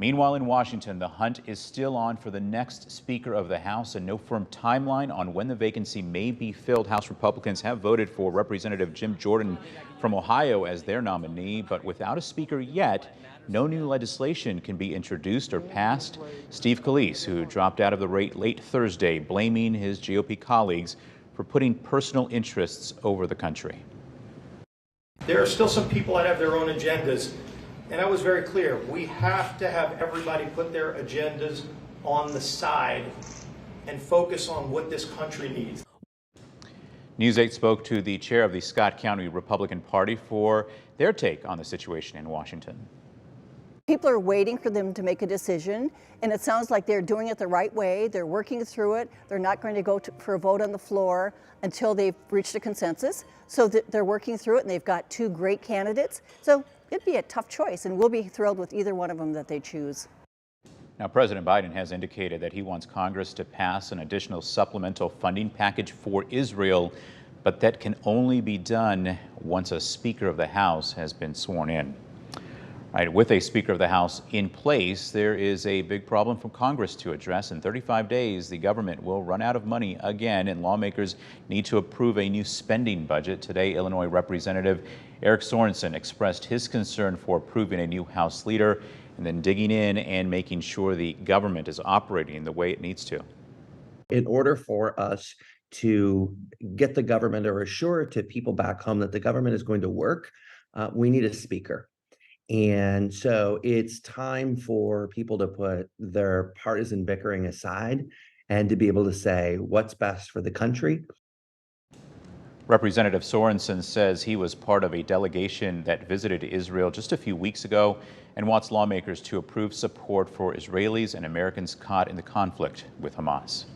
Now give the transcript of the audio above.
Meanwhile, in Washington, the hunt is still on for the next Speaker of the House, and no firm timeline on when the vacancy may be filled. House Republicans have voted for Representative Jim Jordan from Ohio as their nominee, but without a Speaker yet, no new legislation can be introduced or passed. Steve Scalise, who dropped out of the race late Thursday, blaming his GOP colleagues for putting personal interests over the country. There are still some people that have their own agendas. And I was very clear, we have to have everybody put their agendas on the side and focus on what this country needs. News 8 spoke to the chair of the Scott County Republican Party for their take on the situation in Washington. People are waiting for them to make a decision, and it sounds like they're doing it the right way. They're working through it. They're not going to go for a vote on the floor until they've reached a consensus. So they're working through it, and they've got two great candidates. So it'd be a tough choice, and we'll be thrilled with either one of them that they choose. Now, President Biden has indicated that he wants Congress to pass an additional supplemental funding package for Israel, but that can only be done once a Speaker of the House has been sworn in. Right, with a Speaker of the House in place, there is a big problem for Congress to address. In 35 days, the government will run out of money again, and lawmakers need to approve a new spending budget. Today, Illinois Representative Eric Sorensen expressed his concern for approving a new House leader and then digging in and making sure the government is operating the way it needs to. In order for us to get the government or assure to people back home that the government is going to work, we need a speaker. And so it's time for people to put their partisan bickering aside and to be able to say what's best for the country. Representative Sorensen says he was part of a delegation that visited Israel just a few weeks ago and wants lawmakers to approve support for Israelis and Americans caught in the conflict with Hamas.